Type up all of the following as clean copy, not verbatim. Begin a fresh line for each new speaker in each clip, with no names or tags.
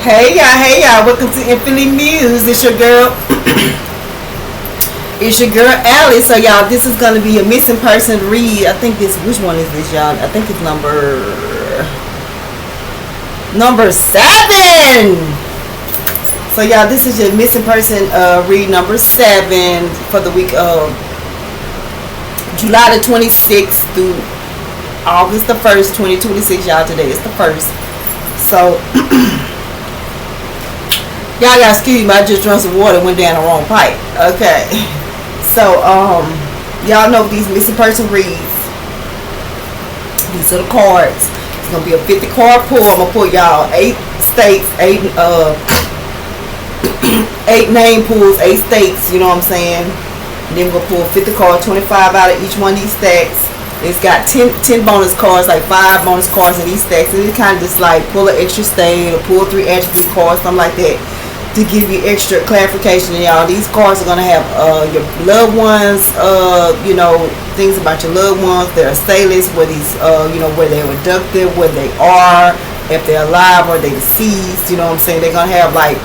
Hey y'all, welcome to Infinity News. It's your girl, it's your girl Allie. So y'all, this is gonna be a missing person read. I think this, which one is this, y'all? I think it's number 7. So y'all, this is your missing person read number 7 for the week of July the 26th through August the 1st, 2026. Y'all, today is the 1st. So y'all gotta excuse me, I just drank some water and went down the wrong pipe. Okay. So y'all know these missing person reads. These are the cards. It's gonna be a 50 card pull. I'm gonna pull y'all 8 states, 8 name pools, 8 states, you know what I'm saying? And then we're gonna pull 50 cards, 25 out of each one of these stacks. It's got 10 bonus cards, like 5 bonus cards in these stacks. And it's kind of just like pull an extra state or pull 3 attribute cards, something like that, to give you extra clarification. And y'all, these cards are gonna have your loved ones, you know, things about your loved ones, their assailants, where these, you know, where they're abducted, where they are, if they're alive or they deceased. You know what I'm saying? They're gonna have like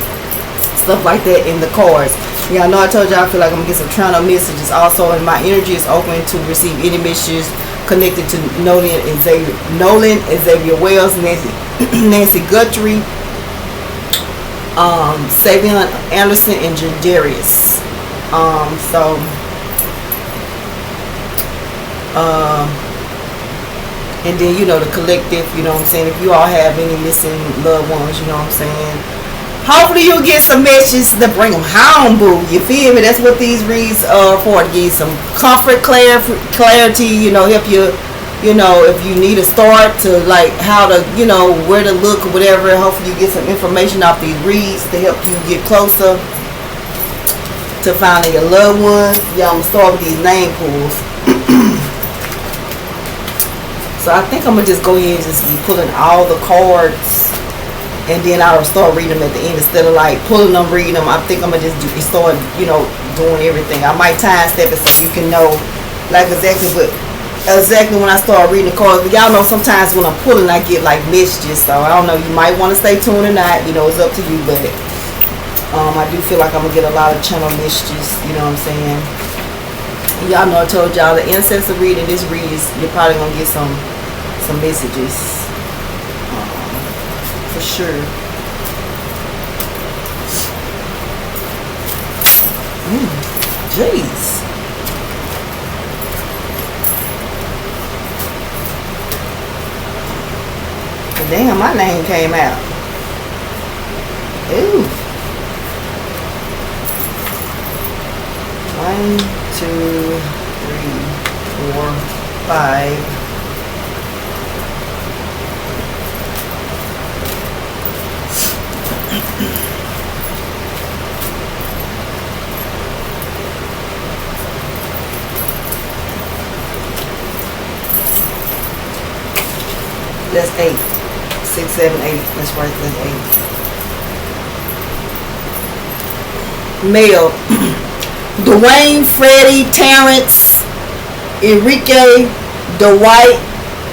stuff like that in the cards. Y'all know I told y'all I feel like I'm gonna get some Toronto messages. Also, and my energy is open to receive any messages connected to Nolan Xavier Wells, Nancy Guthrie, Savion Anderson, and Jadarius. And then, you know, the collective, you know what I'm saying, if you all have any missing loved ones, you know what I'm saying, hopefully you'll get some messages to bring them home, boo. You feel me? That's what these reads are for, to give you some comfort, clarity, you know, help you, you know, if you need a start to, like, how to, you know, where to look or whatever. Hopefully you get some information off these reads to help you get closer to finding your loved ones. Yeah, I'm going to start with these name pools. So I think I'm going to just go ahead and just be pulling all the cards, and then I'll start reading them at the end instead of like pulling them, reading them. I think I'm going to just start, you know, doing everything. I might time step it so you can know, like, exactly when I start reading the cards. But y'all know sometimes when I'm pulling, I get like messages. So I don't know, you might want to stay tuned or not. You know, it's up to you. But I do feel like I'm going to get a lot of channel messages. You know what I'm saying? Y'all know I told y'all the ancestor reading, this read is, you're probably going to get some messages. For sure. Jeez. Damn, my name came out. Ooh. 1, 2, 3, 4, 5. That's 8. 6, 7, 8. That's right, that's 8. Male. Dwayne, Freddie, Terrence, Enrique, Dwight,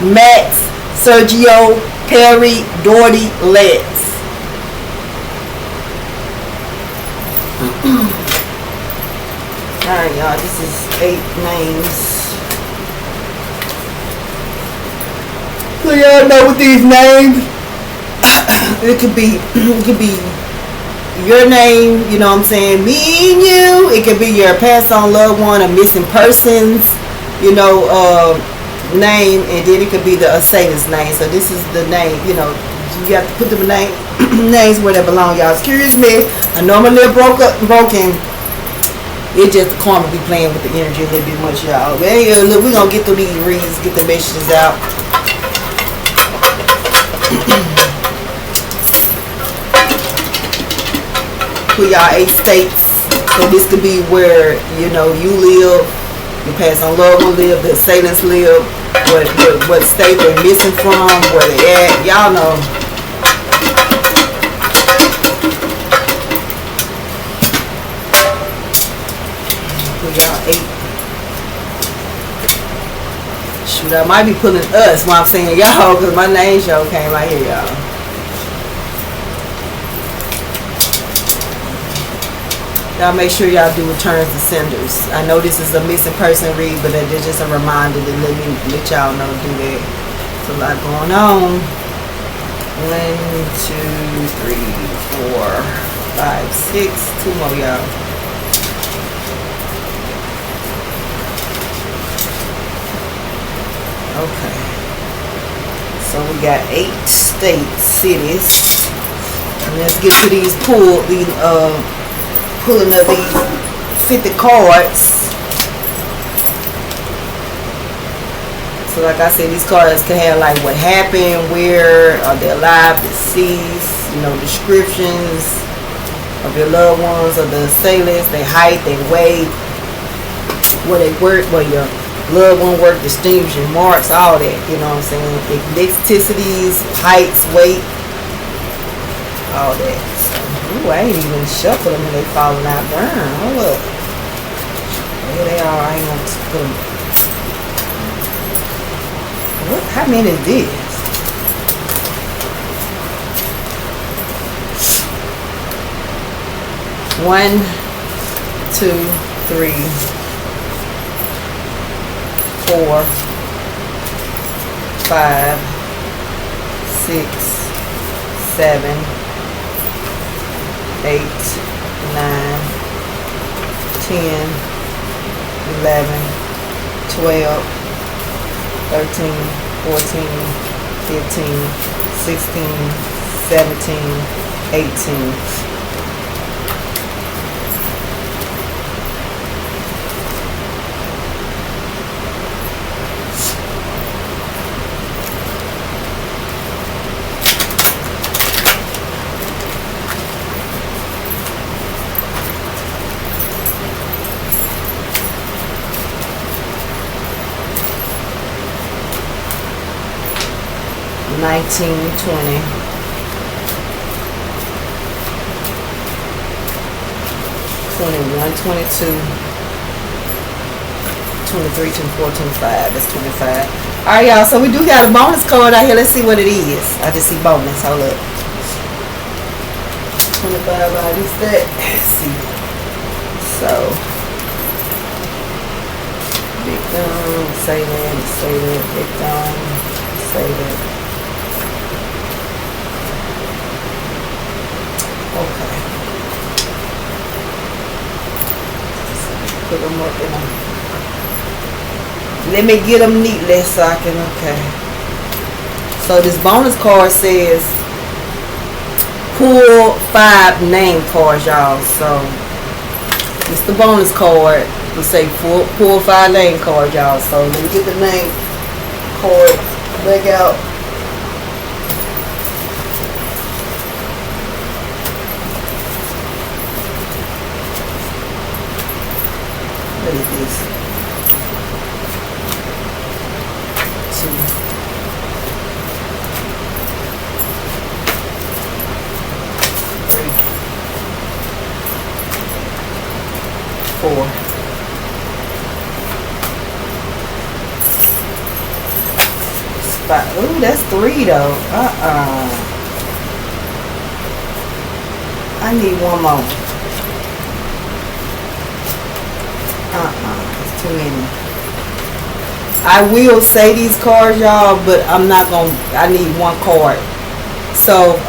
Max, Sergio, Perry, Doherty, Lex. Alright, y'all, this is 8 names. So y'all know with these names, it could be your name, you know what I'm saying, me and you. It could be your passed on loved one, a missing persons, you know, name, and then it could be the assailant's name. So this is the name, you know, you have to put the names where they belong, y'all. Excuse me, I know I'm a little broken. It's just the karma be playing with the energy a little bit much, y'all. But anyway, look, we're gonna get through these reads, get the messages out. Put y'all 8 states. So this could be where, you know, you live, your past on loved one live, the assailants live, what state they're missing from, where they at. Y'all know. Put y'all 8. Shoot, I might be pulling us while I'm saying y'all, because my name show came right here, y'all. Y'all make sure y'all do returns to senders. I know this is a missing person read, but it's just a reminder to let y'all know to do that. There's a lot going on. 1, 2, 3, 4, 5, 6. 2 more, y'all. Okay. So we got 8 states, cities. And let's get to these pulling of these 50 cards. So like I said, these cards can have like what happened, where, are they alive, deceased, you know, descriptions of your loved ones or the assailants, their height, their weight, where they work, where your loved one work, distinguishing marks, all that, you know what I'm saying? Ethnicities, heights, weight, all that. So, ooh, I ain't even shuffle them and they falling out. Darn, hold up. There they are. I ain't gonna put them. What? How many is this? One, 2, 3, 4, 5, 6, 7, 8, 9, 10, 11, 12, 13, 14, 15, 16, 17, 18. $19, $20, $21, $22, $23, $24, $25, that's 25. Alright, y'all, so we do got a bonus card out here. Let's see what it is. I just see bonus. Hold up. 25 out of that. Let's see. So victim, say that, victim, say that. Okay. Put them up in them. Let me get them neatly so I can, okay. So this bonus card says pull 5 name cards, y'all. So it's the bonus card. We say pull 5 name cards, y'all. So let me get the name card back out. What is this? 2, 3, 4, 5. Ooh, that's 3 though. I need one more. It's too many. I will say these cards, y'all, but I'm not gonna. I need one card. So,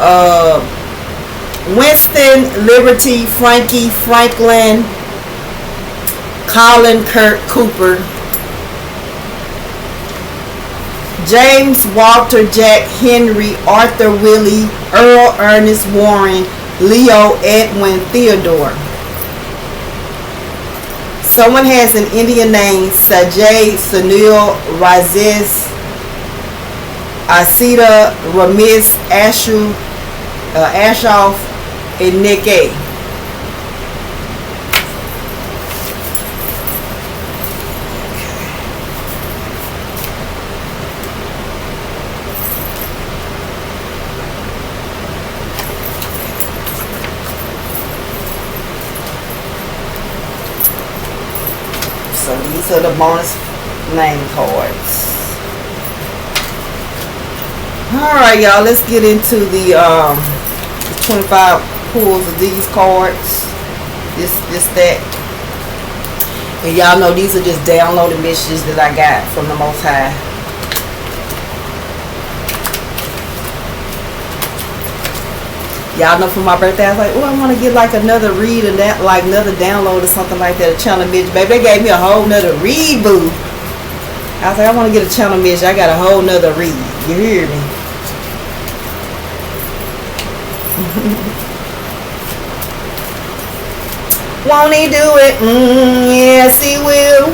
Winston, Liberty, Frankie, Franklin, Colin, Kurt, Cooper, James, Walter, Jack, Henry, Arthur, Willie, Earl, Ernest, Warren, Leo, Edwin, Theodore. Someone has an Indian name: Sajay, Sunil, Razes, Asita, Ramiz, Ashoff, and Nick A. So these are the bonus name cards. Alright, y'all, let's get into the 25 pulls of these cards. this stack. And y'all know these are just downloaded messages that I got from the Most High. Y'all know for my birthday, I was like, oh, I want to get like another read and that, like another download or something like that, a channel message. Baby, they gave me a whole nother read, boo. I was like, I want to get a channel message. I got a whole nother read. You hear me? Won't he do it? Yes, he will.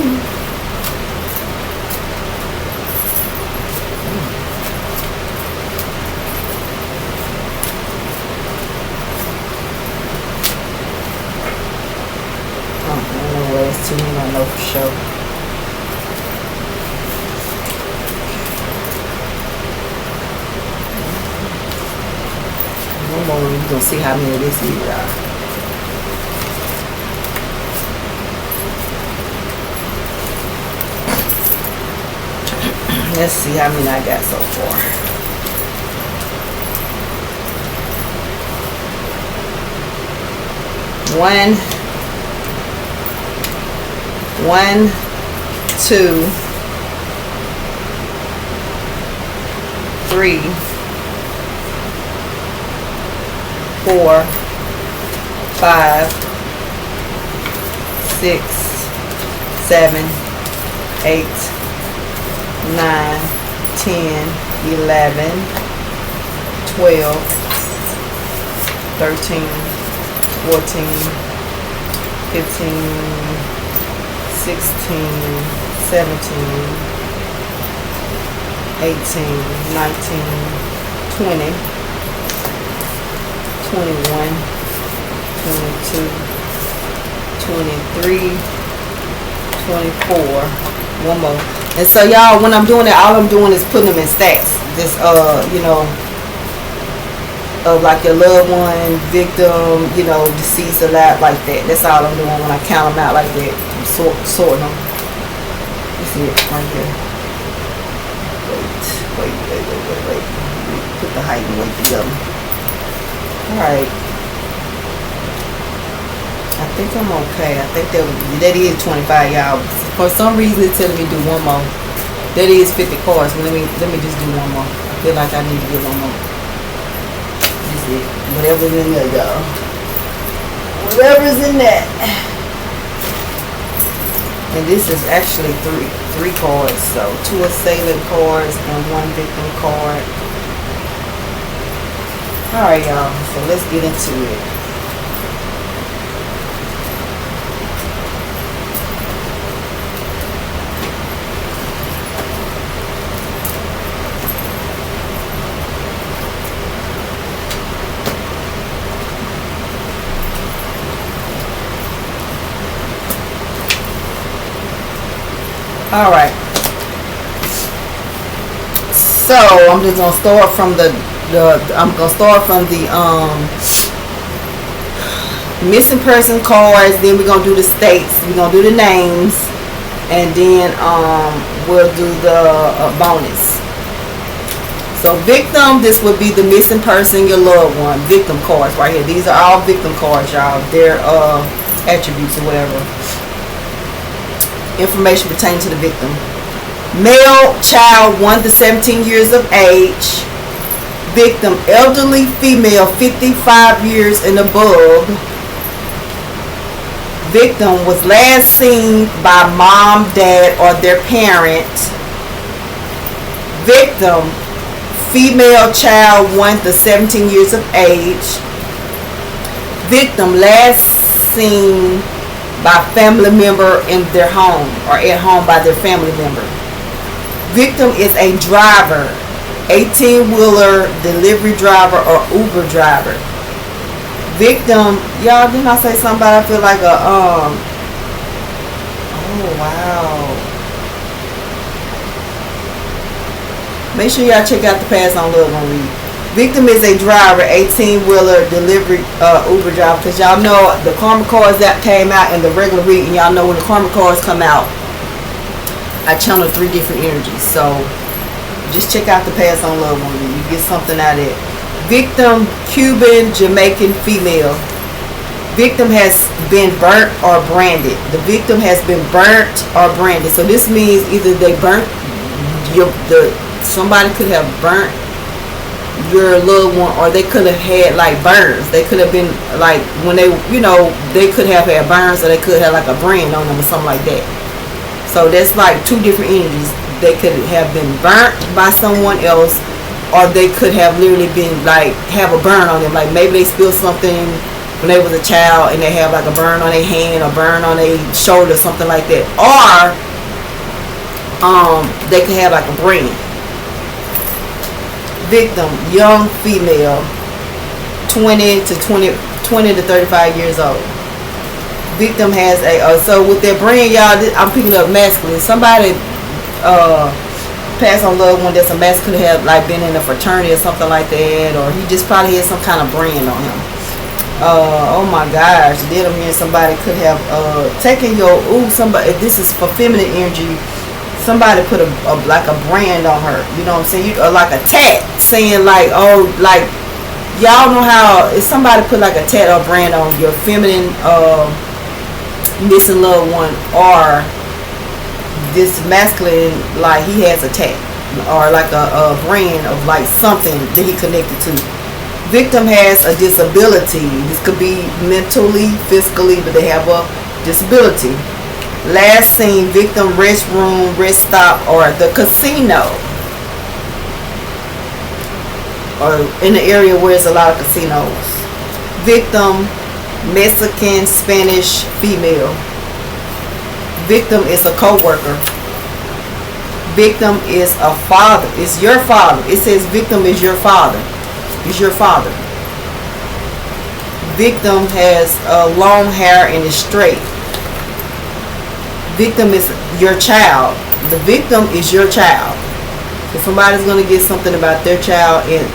I don't know where it's to me. I know for sure. One more, you're going to see how many this is, y'all. Let's see how many I got so far. One, 2, 3, 4, 5, 6, 7, 8, 9, 10, 11, 12, 13, 14, 15, 16, 17, 18, 19, 20, 21, 22, 23, 24. One more. And so y'all, when I'm doing it, all I'm doing is putting them in stacks. Just you know, of like your loved one, victim, you know, deceased, alive, like that. That's all I'm doing when I count them out like that. I'm sorting them. You see it right here. Wait. Put the height and weight together. Alright. I think I'm okay. I think that is 25, y'all. For some reason it's telling me to do one more. That is 50 cards, but let me just do one more. I feel like I need to get one more. That's it. Whatever's in there, y'all. Whatever's in that. And this is actually three cards. So 2 assailant cards and 1 victim card. Alright, y'all. So let's get into it. All right, so I'm just gonna start from the missing person cards. Then we're gonna do the states. We're gonna do the names, and then we'll do the bonus. So victim, this would be the missing person, your loved one. Victim cards right here. These are all victim cards, y'all. They're attributes or whatever. Information pertaining to the victim. Male, child 1 to 17 years of age. Victim, elderly female 55 years and above. Victim was last seen by mom, dad, or their parent. Victim, female, child 1 to 17 years of age. Victim, last seen by family member in their home or at home by their family member. Victim is a driver, 18-wheeler, delivery driver, or Uber driver. Victim, y'all, didn't I say something about I feel like a oh wow. Make sure y'all check out the Pass on Love on read. Victim is a driver, 18-wheeler, delivery, Uber driver. Because y'all know the karma cards that came out in the regular reading. Y'all know when the karma cards come out, I channel 3 different energies. So just check out the Pass on Love on you get something out of it. Victim, Cuban, Jamaican female. Victim has been burnt or branded. The victim has been burnt or branded. So this means either they burnt somebody could have burnt your loved one, or they could have had like burns. They could have been like, when they, they could have had burns, or they could have like a brand on them or something like that. So that's like two different energies. They could have been burnt by someone else, or they could have literally been like, have a burn on them. Like maybe they spilled something when they was a child and they have like a burn on their hand or burn on their shoulder, something like that. Or they could have like a brand. Victim, young female, 20 to 35 years old. Victim has so with their brand, y'all, I'm picking up masculine. Somebody passed on loved one that's a masculine, have like been in a fraternity or something like that, or he just probably had some kind of brand on him. Oh my gosh, then I'm hearing somebody could have taken your, somebody, if this is for feminine energy, somebody put like a brand on her, you know what I'm saying, or like a tat saying like, oh, like y'all know how if somebody put like a tat or brand on your feminine missing loved one, or this masculine, like he has a tat or like a brand of like something that he connected to. Victim has a disability. This could be mentally, physically, but they have a disability. Last seen, victim restroom, rest stop, or the casino, or in the area where there's a lot of casinos. Victim, Mexican, Spanish, female. Victim is a co-worker. Victim is a father. It's your father. It says victim is your father. Is your father. Victim has long hair and is straight. Victim is your child. The victim is your child. So somebody's going to get something about their child and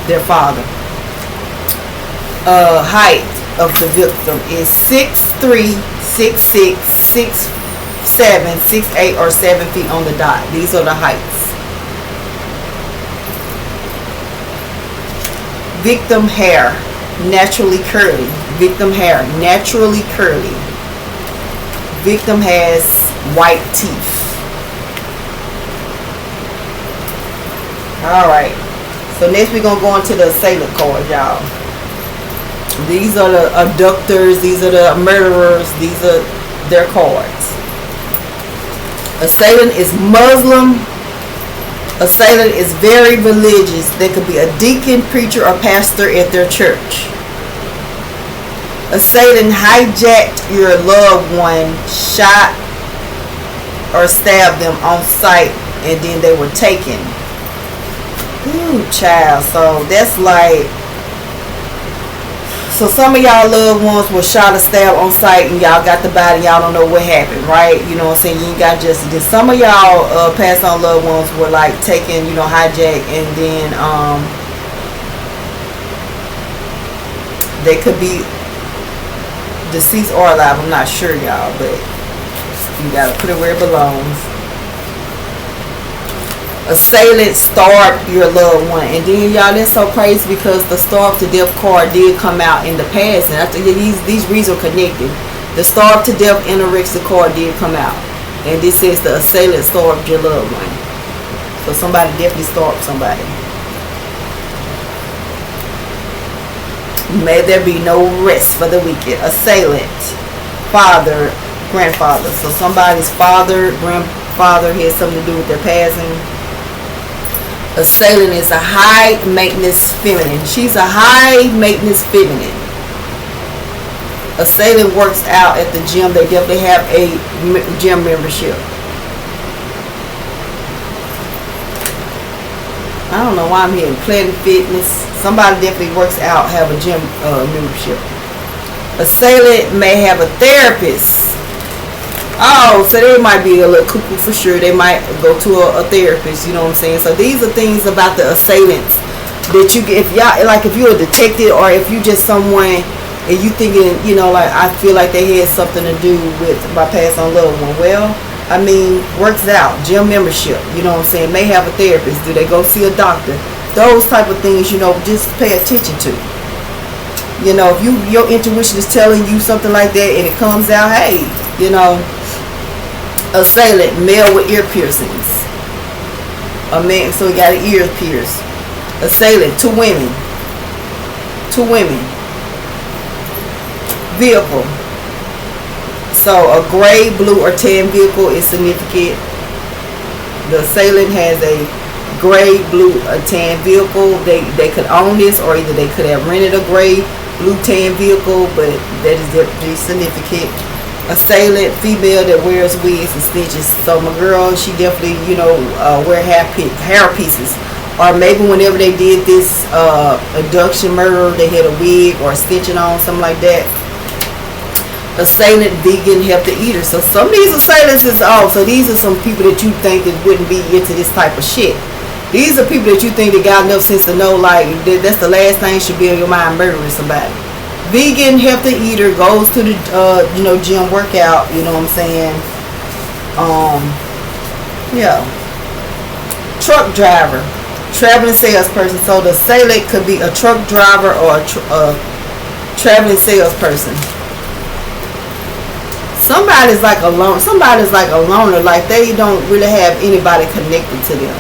their father. Height of the victim is 6'3", 6'6", 6'7", 6'8", or 7 feet on the dot. These are the heights. Victim hair, naturally curly. Victim hair, naturally curly. Victim has white teeth. Alright. So next we're going to go into the assailant card, y'all. These are the abductors. These are the murderers. These are their cards. Assailant is Muslim. Assailant is very religious. They could be a deacon, preacher, or pastor at their church. Assailant hijacked your loved one, shot or stabbed them on sight, and then they were taken. Ooh, child. So that's like, so some of y'all loved ones were shot or stabbed on sight, and y'all got the body, y'all don't know what happened, right? You know what I'm saying? You ain't got justice. Then some of y'all passed on loved ones were like taken, hijacked, and then they could be deceased or alive. I'm not sure, y'all, but you gotta put it where it belongs. Assailant starved your loved one, and then y'all, that's so crazy because the starved to death card did come out in the past, and after these reads are connected. The starved to death anorexic card did come out, and this says the assailant starved your loved one. So somebody definitely starved somebody. May there be no rest for the wicked. Assailant, father, grandfather. So somebody's father, grandfather had something to do with their passing. Assailant is a high maintenance feminine. She's a high maintenance feminine. Assailant works out at the gym. They definitely have a gym membership. I don't know why I'm here. Planet Fitness. Somebody definitely works out, have a gym membership. Assailant may have a therapist. Oh, so they might be a little cuckoo for sure. They might go to a therapist, you know what I'm saying? So these are things about the assailants that you get. If y'all, like if you're a detective, or if you just someone and you thinking, like I feel like they had something to do with my past on loved one. Well, I mean, works out. Gym membership, you know what I'm saying? May have a therapist. Do they go see a doctor? Those type of things, just pay attention to. You know, if your intuition is telling you something like that and it comes out, hey, you know. Assailant, male with ear piercings. A man, so he got an ear pierced. Assailant, 2 women. 2 women. Vehicle. So a gray, blue, or tan vehicle is significant. The assailant has a gray, blue, or tan vehicle. They could own this, or either they could have rented a gray, blue, tan vehicle, but that is definitely significant. Assailant, female that wears wigs and stitches. So my girl, she definitely, you know, wear hair pieces. Or maybe whenever they did this abduction murder, they had a wig or a stitching on, something like that. Assailant, vegan, healthy eater. So some of these assailants is off. So these are some people that you think that wouldn't be into this type of shit. These are people that you think that got enough sense to know, like, that's the last thing should be on your mind, murdering somebody. Vegan, healthy eater, goes to the you know, gym workout, you know what I'm saying. Yeah. Truck driver, traveling salesperson. So the assailant could be a truck driver or a traveling salesperson. Somebody's like alone. Somebody's like a loner, like they don't really have anybody connected to them.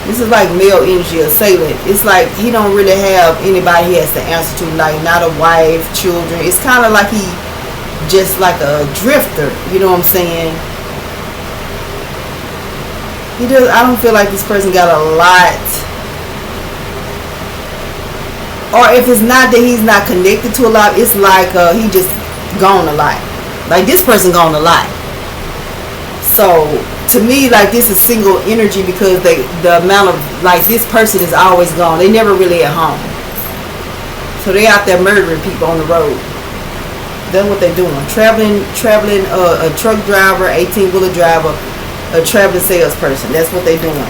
This is like male energy assailant. It's like he don't really have anybody he has to answer to, like not a wife, children. It's kind of like he just like a drifter, you know what I'm saying? He does. I don't feel like this person got a lot. Or if it's not that he's not connected to a lot, it's like he just gone a lot. Like this person gone a lot. So to me, like this is single energy because the amount of, like, this person is always gone. They never really at home. So they out there murdering people on the road. That's what they're doing. Traveling, a truck driver, 18-wheeler driver, a traveling salesperson. That's what they're doing.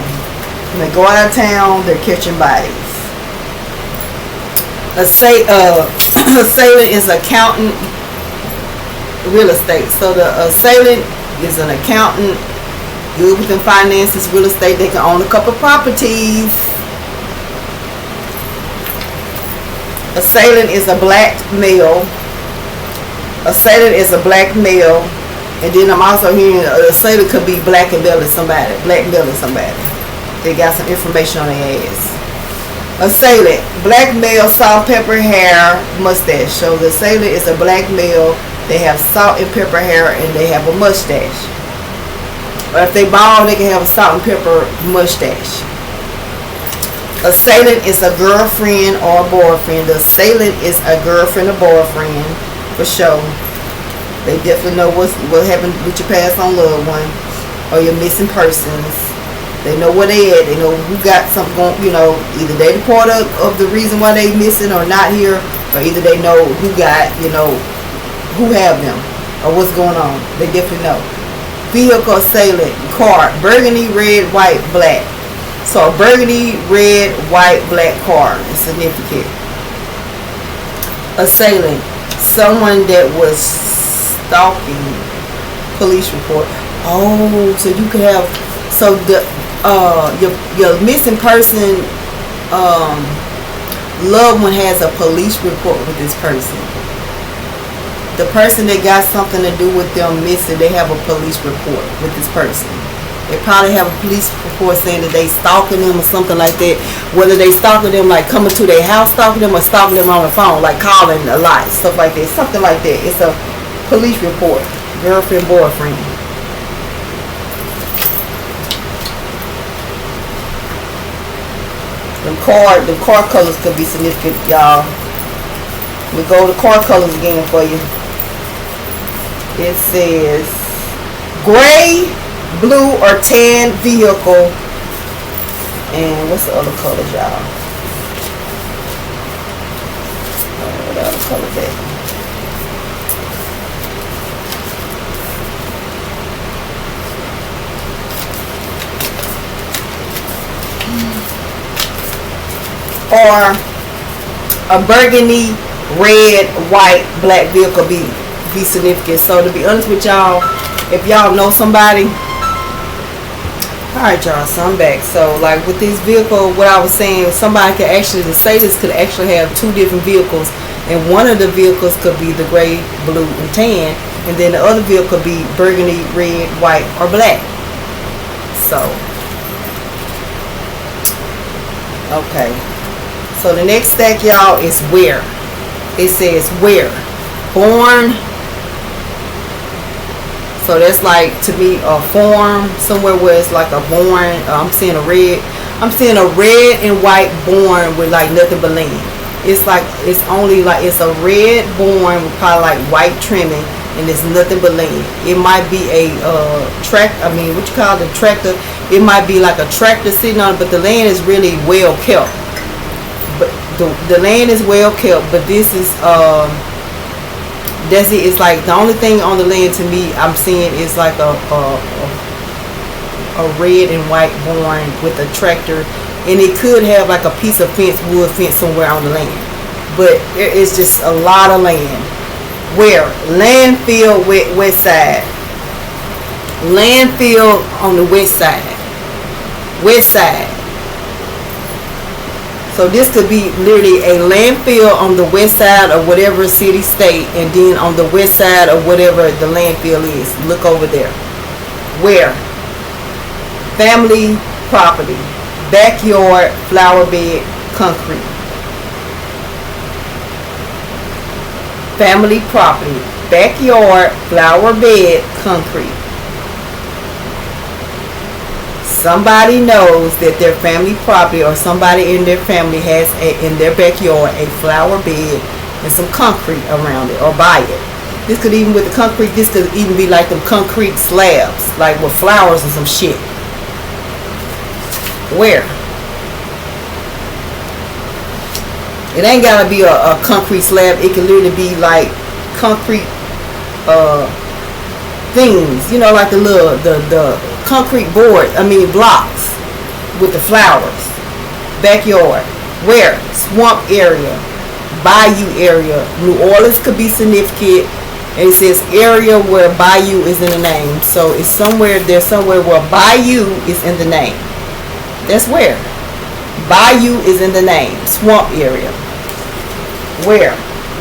When they go out of town, they're catching bodies. Assailant is accountant, real estate. So the assailant is an accountant, good within finances, real estate. They can own a couple properties. Assailant is a black male. Assailant is a black male. And then I'm also hearing assailant could be black and belly somebody. Black belly somebody. They got some information on their ass. Assailant, black male, salt, pepper, hair, mustache. So the assailant is a black male. They have salt and pepper hair and they have a mustache. Or if they bald, they can have a salt and pepper mustache. Assailant is a girlfriend or a boyfriend. The assailant is a girlfriend or boyfriend, for sure. They definitely know what happened with your past on loved one or your missing persons. They know where they at. They know who got something going, you know, either they the part of the reason why they missing or not here, or either they know who got, you know, who have them or what's going on. They definitely know. Vehicle assailant, car, burgundy, red, white, black. So a burgundy, red, white, black car is significant. Assailant, someone that was stalking, police report. Oh, so you could have, so the your missing person loved one has a police report with this person. The person that got something to do with them missing, they have a police report with this person. They probably have a police report saying that they stalking them or something like that. Whether they stalking them, like coming to their house stalking them, or stalking them on the phone, like calling a lot, stuff like that. Something like that. It's a police report. Girlfriend, boyfriend. The car colors could be significant, y'all. We go to car colors again for you. It says gray, blue, or tan vehicle. And what's the other colors, y'all? What the other colors at? Or a burgundy, red, white, black vehicle be significant. So to be honest with y'all, if y'all know somebody Alright, y'all, so I'm back. So, like with this vehicle, what I was saying, somebody could actually, the Sadists could actually have two different vehicles, and one of the vehicles could be the gray, blue, and tan, and then the other vehicle could be burgundy, red, white, or black. So, okay. So the next stack, y'all, is where. It says where. Born. So that's like, to me, a farm somewhere where it's like a born. I'm seeing a red and white born with like nothing but land. It's like, it's only like, it's a red born with probably like white trimming, and there's nothing but land. It might be a what you call it, a tractor. It might be like a tractor sitting on it, but the land is really well kept. But the land is well kept, but this is that's it. It's like the only thing on the land to me I'm seeing is like a red and white barn with a tractor, and it could have like a piece of fence, wood fence somewhere on the land, but there is just a lot of land. Where? Landfill, west side. Landfill on the west side. West side. So this could be literally a landfill on the west side of whatever city, state, and then on the west side of whatever the landfill is. Look over there. Where? Family property. Backyard, flower bed, concrete. Family property. Backyard, flower bed, concrete. Somebody knows that their family property or somebody in their family has in their backyard a flower bed and some concrete around it, or by it. This could even, with the concrete, this could even be like them concrete slabs, like with flowers and some shit. Where? It ain't gotta be a concrete slab. It can literally be like concrete things, you know, like the little the concrete board, blocks with the flowers. Backyard. Where? Swamp area, bayou area. New Orleans could be significant, and it says area where bayou is in the name. So it's somewhere, there's somewhere where bayou is in the name. That's where. Bayou is in the name. Swamp area. Where?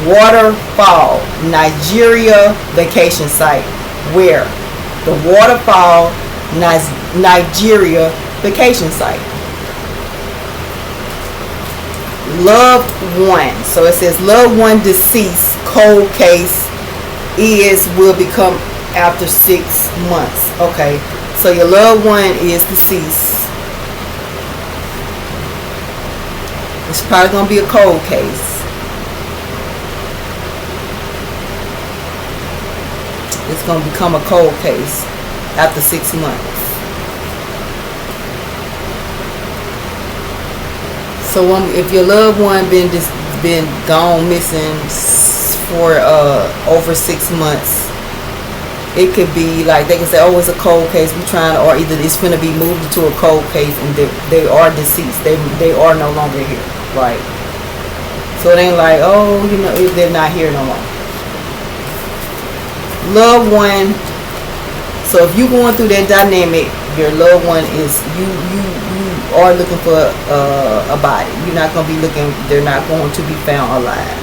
Waterfall, Nigeria vacation site. Where? The waterfall, Nigeria vacation site. Loved one. So it says loved one deceased, cold case will become after 6 months. Okay, so your loved one is deceased. It's probably going to be a cold case. It's going to become a cold case after 6 months. So if your loved one been gone missing for over 6 months, it could be like they can say, oh, it's a cold case. We trying to, or either it's going to be moved to a cold case and they are deceased. They are no longer here, right? So it ain't like, oh, they're not here no more. Loved one. So if you're going through that dynamic, your loved one is you are looking for a body. You're not going to be looking. They're not going to be found alive.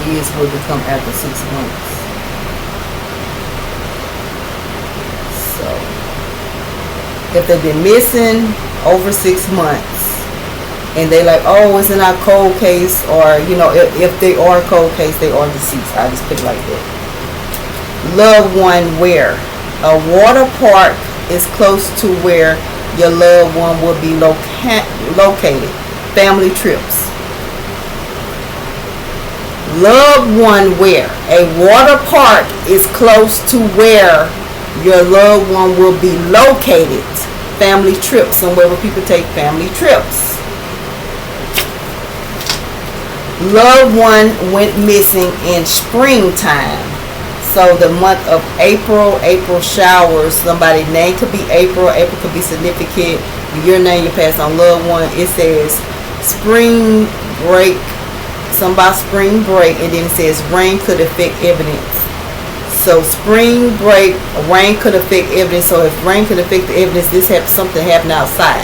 Is will become after 6 months. So if they've been missing over 6 months, and they like, oh, it's in our cold case, or if they are a cold case, they are deceased. I just put it like that. Loved one where? A water park is close to where your loved one will be located. Family trips. Loved one where? A water park is close to where your loved one will be located. Family trips. Somewhere where people take family trips. Loved one went missing in springtime. So the month of April showers. Somebody's name could be April. April could be significant. Your name you pass on loved one. It says spring break. Something about spring break, and then it says rain could affect evidence. So spring break, rain could affect evidence. So if rain could affect the evidence, something happened outside.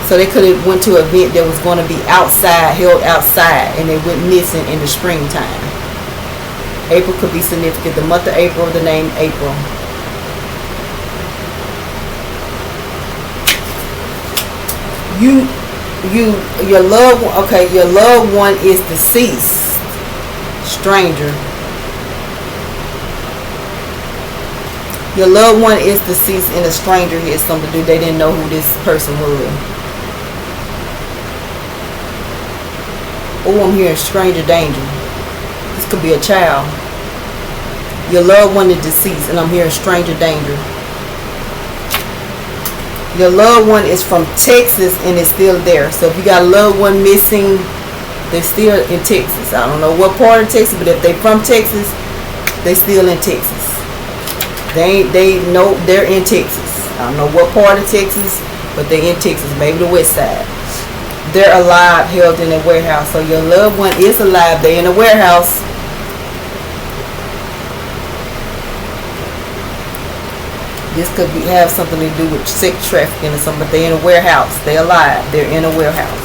So they could have went to an event that was going to be outside, held outside, and they went missing in the springtime. April could be significant. The month of April, the name April. Your loved one, okay, your loved one is deceased. Stranger. Your loved one is deceased and a stranger has something to do. They didn't know who this person was. Oh, I'm hearing stranger danger. This could be a child. Your loved one is deceased and I'm hearing stranger danger. Your loved one is from Texas and is still there. So if you got a loved one missing, they're still in Texas. I don't know what part of Texas, but if they're from Texas, they're still in Texas. They know they're in Texas. I don't know what part of Texas, but they're in Texas, maybe the west side. They're alive, held in a warehouse. So your loved one is alive. They're in a warehouse. This could have something to do with sex trafficking or something, but they're in a warehouse. They're alive. They're in a warehouse.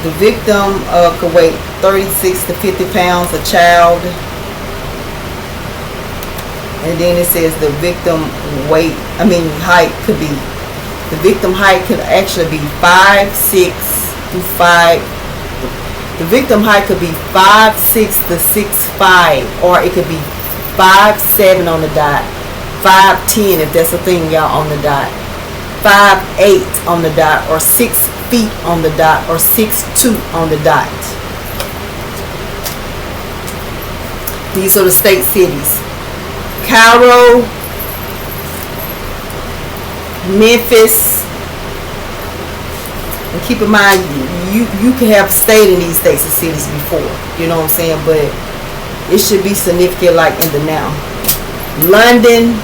The victim could weigh 36 to 50 pounds, a child. And then it says the victim height could be, the victim height could actually be 5'6" to 5. The victim height could be 5'6" to 6'5", or it could be 5'7" on the dot, 5'10" if that's a thing, y'all, on the dot, 5'8" on the dot, or 6 feet on the dot, or 6'2" on the dot. These are the state cities: Cairo, Memphis. And keep in mind, you can have stayed in these states and cities before, you know what I'm saying, but it should be significant like in the now. London,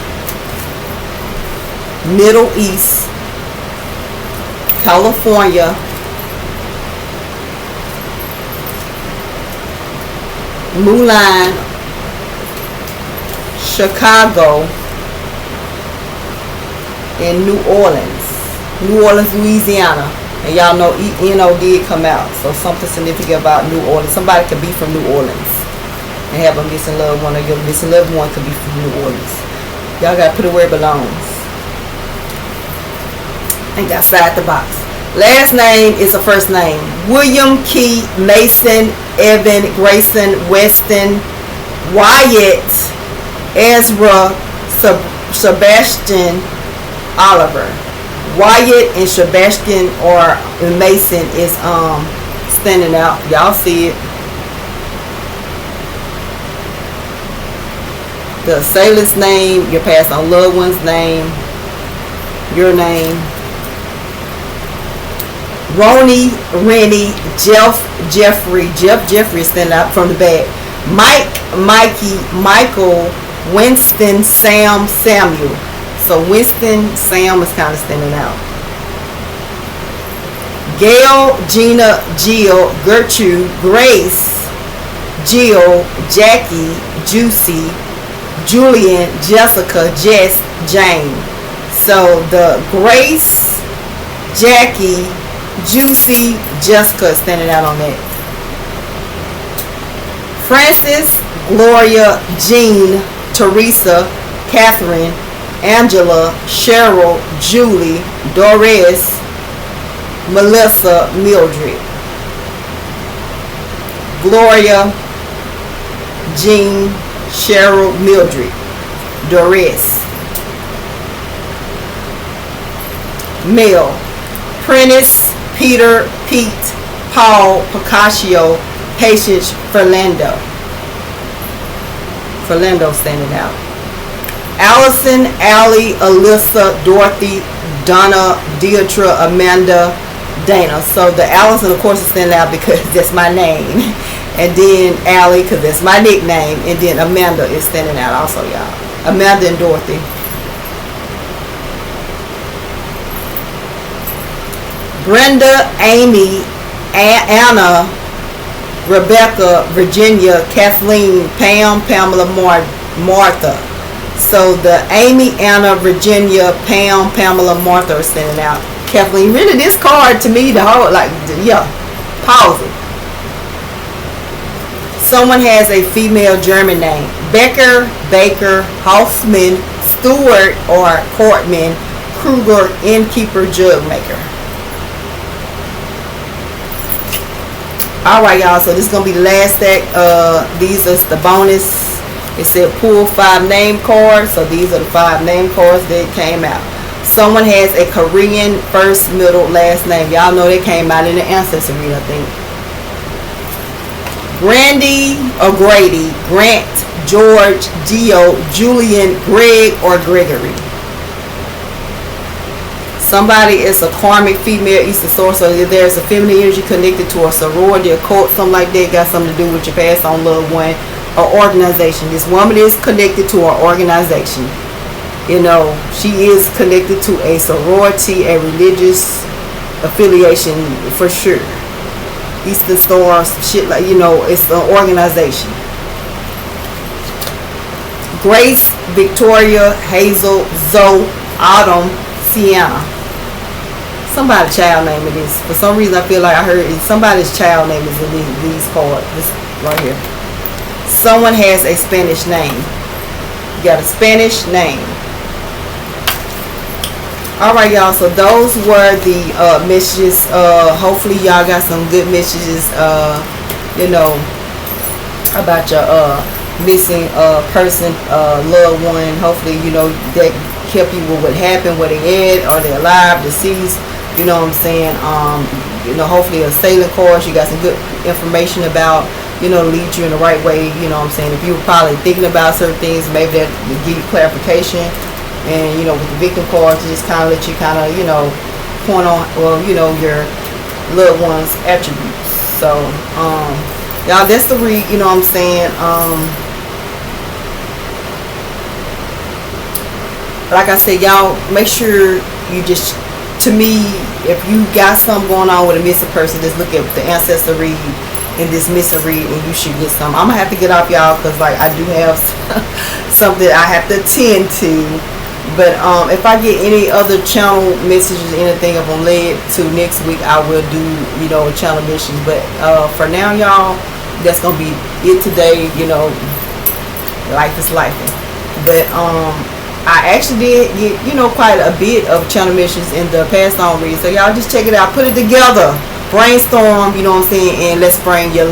Middle East, California, Mulan, Chicago, and New Orleans, Louisiana. And y'all know ENO did come out, so something significant about New Orleans. Somebody could be from New Orleans and have a missing loved one, or your missing loved one could be from New Orleans. Y'all gotta put it where it belongs. Think outside the box. Last name is a first name: William, Key, Mason, Evan, Grayson, Weston, Wyatt, Ezra, Sebastian, Oliver. Wyatt and Sebastian or Mason is standing out. Y'all see it. The sailor's name, your past on loved one's name, your name. Ronnie, Rennie, Jeffrey is standing out from the back. Mike, Mikey, Michael, Winston, Sam, Samuel. So Winston, Sam is kind of standing out. Gail, Gina, Jill, Gertrude, Grace, Jill, Jackie, Juicy, Julian, Jessica, Jess, Jane. So the Grace, Jackie, Juicy, Jessica is standing out on that. Francis, Gloria, Jean, Teresa, Catherine, Angela, Cheryl, Julie, Doris, Melissa, Mildred. Gloria, Jean, Cheryl, Mildred, Doris. Male: Prentice, Peter, Pete, Paul, Picasso, Patience, Fernando. Fernando standing out. Allison, Allie, Alyssa, Dorothy, Donna, Deidre, Amanda, Dana. So the Allison, of course, is standing out because that's my name. And then Allie, because that's my nickname. And then Amanda is standing out also, y'all. Amanda and Dorothy. Brenda, Amy, Anna, Rebecca, Virginia, Kathleen, Pam, Pamela, Martha. So the Amy, Anna, Virginia, Pam, Pamela, Martha are standing out. Kathleen, really this card to me, the whole, like, yeah, pause it. Someone has a female German name. Becker, Baker, Hoffman, Stewart, or Portman, Kruger, innkeeper, jug maker. Alright, y'all, so this is going to be the last stack. These are the bonus. It said pull 5 name cards. So these are the 5 name cards that came out. Someone has a Korean first, middle, last name. Y'all know they came out in the ancestry, I think. Grandy or Grady, Grant, George, Geo, Julian, Greg, or Gregory. Somebody is a karmic female Eastern source, so if there's a feminine energy connected to a sorority, a cult, something like that, got something to do with your past on loved one or organization. This woman is connected to an organization. You know, she is connected to a sorority, a religious affiliation for sure. Eastern Stars, shit like, you know, it's an organization. Grace, Victoria, Hazel, Zoe, Autumn, Sienna. Somebody's child name it is. For some reason I feel like I heard somebody's child name is in these cards. This right here. Someone has a Spanish name. You got a Spanish name. Alright, y'all, so those were the messages. Hopefully y'all got some good messages, you know, about your missing person, loved one. Hopefully, you know, that help you with what happened, where they at, are they alive, deceased, you know what I'm saying. You know, hopefully a sailing course, you got some good information about, you know, lead you in the right way, you know what I'm saying. If you were probably thinking about certain things, maybe that will give you clarification. And, you know, with the victim cards, just kind of let you kind of, you know, point on, well, you know, your loved one's attributes. So, y'all, that's the read, you know what I'm saying. Like I said, y'all, make sure you just, to me, if you got something going on with a missing person, just look at the ancestor read and this missing read, and you should get some. I'm going to have to get off, y'all, because, like, I do have something I have to attend to. But if I get any other channel messages, anything, if I'm led to next week, I will do, you know, channel missions. But for now, y'all, that's gonna be it today. You know, life is life. But I actually did get, you know, quite a bit of channel missions in the past on read. So y'all just check it out, put it together, brainstorm. You know what I'm saying, and let's bring your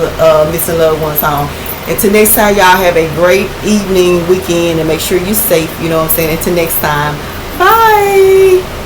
missing loved ones home. Until next time, y'all have a great evening, weekend, and make sure you're safe, you know what I'm saying. Until next time, bye.